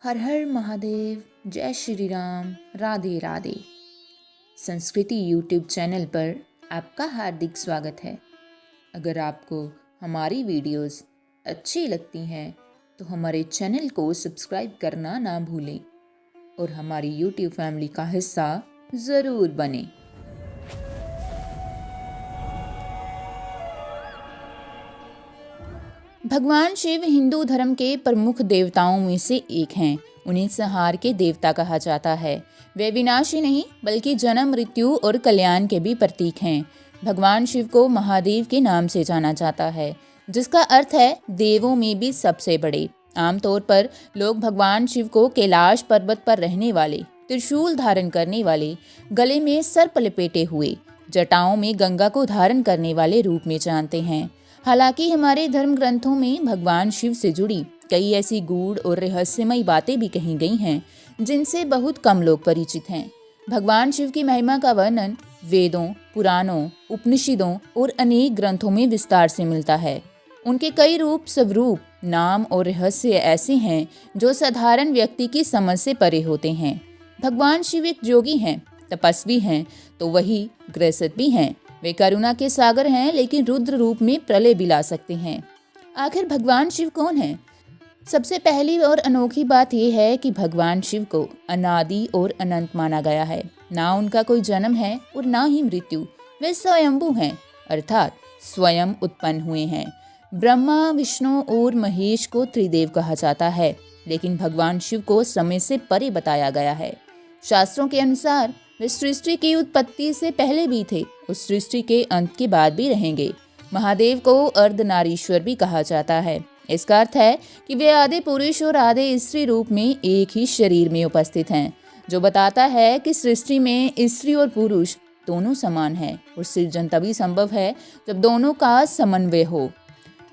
हर हर महादेव, जय श्री राम, राधे राधे। संस्कृति YouTube channel पर आपका हार्दिक स्वागत है। अगर आपको हमारी वीडियोस अच्छी लगती हैं तो हमारे चैनल को सब्सक्राइब करना ना भूलें और हमारी यूट्यूब फैमिली का हिस्सा ज़रूर बनें। भगवान शिव हिंदू धर्म के प्रमुख देवताओं में से एक हैं। उन्हें संहार के देवता कहा जाता है। वे विनाशी नहीं बल्कि जन्म, मृत्यु और कल्याण के भी प्रतीक हैं। भगवान शिव को महादेव के नाम से जाना जाता है, जिसका अर्थ है देवों में भी सबसे बड़े। आमतौर पर लोग भगवान शिव को कैलाश पर्वत पर रहने वाले, त्रिशूल धारण करने वाले, गले में सर्प लपेटे हुए, जटाओं में गंगा को धारण करने वाले रूप में जानते हैं। हालांकि हमारे धर्म ग्रंथों में भगवान शिव से जुड़ी कई ऐसी गूढ़ और रहस्यमयी बातें भी कही गई हैं जिनसे बहुत कम लोग परिचित हैं। भगवान शिव की महिमा का वर्णन वेदों, पुराणों, उपनिषदों और अनेक ग्रंथों में विस्तार से मिलता है। उनके कई रूप, स्वरूप, नाम और रहस्य ऐसे हैं जो साधारण व्यक्ति की समझ से परे होते हैं। भगवान शिव एक योगी हैं, तपस्वी हैं तो वही गृहस्थ भी हैं। वे करुणा के सागर हैं, लेकिन रुद्र रूप में प्रलय भी ला सकते हैं। आखिर भगवान शिव कौन है? सबसे पहली और अनोखी बात यह है कि भगवान शिव को अनादि और अनंत माना गया है। ना उनका कोई जन्म है और ना ही मृत्यु। वे स्वयंभू हैं, अर्थात स्वयं उत्पन्न हुए हैं। ब्रह्मा, विष्णु और महेश को त्रिदेव कहा जाता है, लेकिन भगवान शिव को समय से परे बताया गया है। शास्त्रों के अनुसार वे सृष्टि की उत्पत्ति से पहले भी थे और सृष्टि के अंत के बाद भी रहेंगे। महादेव को अर्धनारीश्वर भी कहा जाता है। इसका अर्थ है कि वे आधे पुरुष और आधे स्त्री रूप में एक ही शरीर में उपस्थित हैं, जो बताता है कि सृष्टि में स्त्री और पुरुष दोनों समान हैं और सृजन तभी संभव है जब दोनों का समन्वय हो।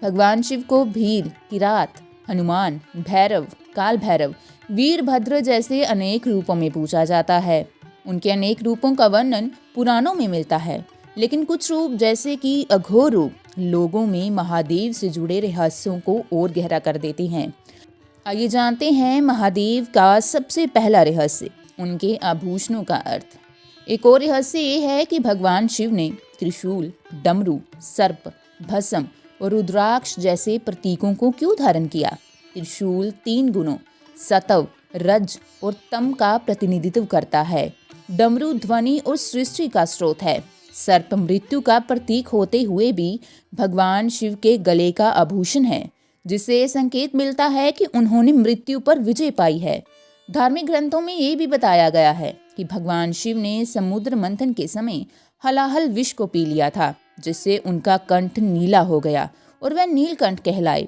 भगवान शिव को भील, किरात, हनुमान, भैरव, काल भैरव, वीरभद्र जैसे अनेक रूपों में पूजा जाता है। उनके अनेक रूपों का वर्णन पुराणों में मिलता है, लेकिन कुछ रूप जैसे कि अघोर रूप लोगों में महादेव से जुड़े रहस्यों को और गहरा कर देते हैं। आइए जानते हैं महादेव का सबसे पहला रहस्य, उनके आभूषणों का अर्थ। एक और रहस्य ये है कि भगवान शिव ने त्रिशूल, डमरू, सर्प, भस्म और रुद्राक्ष जैसे प्रतीकों को क्यों धारण किया। त्रिशूल 3 गुणों सत्व, रज और तम का प्रतिनिधित्व करता है। डमरू ध्वनि और सृष्टि का स्रोत है। सर्प मृत्यु का प्रतीक होते हुए भी भगवान शिव के गले का आभूषण है, जिससे संकेत मिलता है कि उन्होंने मृत्यु पर विजय पाई है। धार्मिक ग्रंथों में ये भी बताया गया है कि भगवान शिव ने समुद्र मंथन के समय हलाहल विष को पी लिया था, जिससे उनका कंठ नीला हो गया और वह नीलकंठ कहलाए।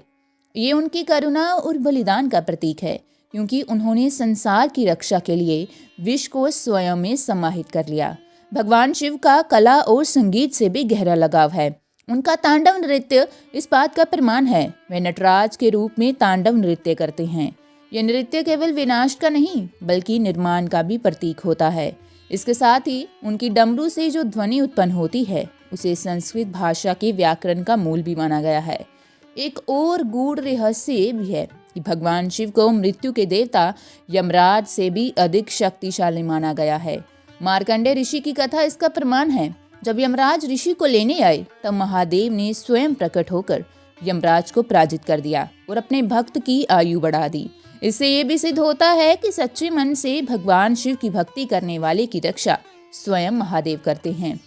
ये उनकी करुणा और बलिदान का प्रतीक है, क्योंकि उन्होंने संसार की रक्षा के लिए विष को स्वयं में समाहित कर लिया। भगवान शिव का कला और संगीत से भी गहरा लगाव है। उनका तांडव नृत्य इस बात का प्रमाण है। वे नटराज के रूप में तांडव नृत्य करते हैं। यह नृत्य केवल विनाश का नहीं बल्कि निर्माण का भी प्रतीक होता है। इसके साथ ही उनकी डमरू से जो ध्वनि उत्पन्न होती है उसे संस्कृत भाषा के व्याकरण का मूल भी माना गया है। एक और गूढ़ रहस्य भी है कि भगवान शिव को मृत्यु के देवता यमराज से भी अधिक शक्तिशाली माना गया है। मार्कंडेय ऋषि की कथा इसका प्रमाण है। जब यमराज ऋषि को लेने आए तब महादेव ने स्वयं प्रकट होकर यमराज को पराजित कर दिया और अपने भक्त की आयु बढ़ा दी। इससे ये भी सिद्ध होता है कि सच्चे मन से भगवान शिव की भक्ति करने वाले की रक्षा स्वयं महादेव करते हैं।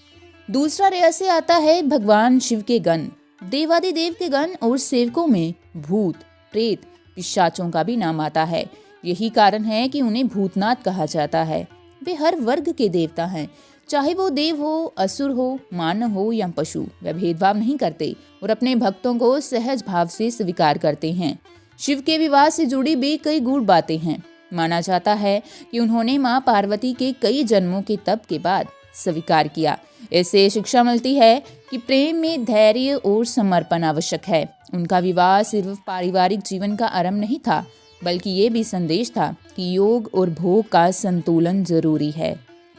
दूसरा रहस्य आता है भगवान शिव के गण। देवादिदेव के गण और सेवकों में भूत, प्रेत, पिशाचों का भी नाम आता है। यही कारण है कि उन्हें भूतनाथ कहा जाता है। वे हर वर्ग के देवता हैं, चाहे वो देव हो, असुर हो, मानव हो या पशु। वे भेदभाव नहीं करते और अपने भक्तों को सहज भाव से स्वीकार करते हैं। शिव के विवाह से जुड़ी भी कई गूढ़ बातें हैं। माना जाता है कि उन्होंने माँ पार्वती के कई जन्मों के तप के बाद स्वीकार किया। इससे शिक्षा मिलती है कि प्रेम में धैर्य और समर्पण आवश्यक है। उनका विवाह सिर्फ पारिवारिक जीवन का आरंभ नहीं था, बल्कि ये भी संदेश था कि योग और भोग का संतुलन जरूरी है।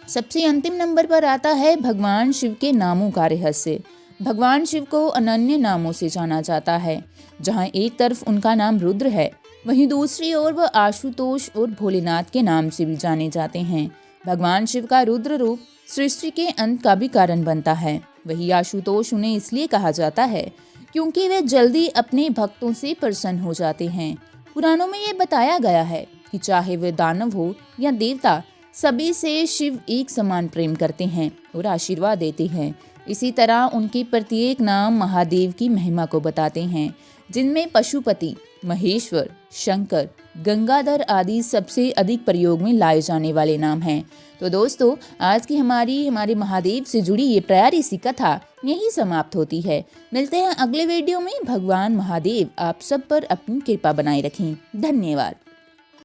सबसे अंतिम नंबर पर आता है भगवान शिव के नामों का रहस्य। भगवान शिव को अनन्य नामों से जाना जाता है। जहाँ एक तरफ उनका नाम रुद्र है वहीं दूसरी ओर वह आशुतोष और भोलेनाथ के नाम से भी जाने जाते हैं। भगवान शिव का रुद्र रूप सृष्टि के अंत का भी कारण बनता है। वही आशुतोष उन्हें इसलिए कहा जाता है क्योंकि वे जल्दी अपने भक्तों से प्रसन्न हो जाते हैं। पुराणों में ये बताया गया है कि चाहे वे दानव हो या देवता, सभी से शिव एक समान प्रेम करते हैं और आशीर्वाद देते हैं। इसी तरह उनके प्रत्येक नाम महादेव की महिमा को बताते हैं, जिनमें पशुपति, महेश्वर, शंकर, गंगाधर आदि सबसे अधिक प्रयोग में लाए जाने वाले नाम हैं। तो दोस्तों, आज की हमारे महादेव से जुड़ी ये प्यारी सी कथा यही समाप्त होती है। मिलते हैं अगले वीडियो में। भगवान महादेव आप सब पर अपनी कृपा बनाए रखें। धन्यवाद।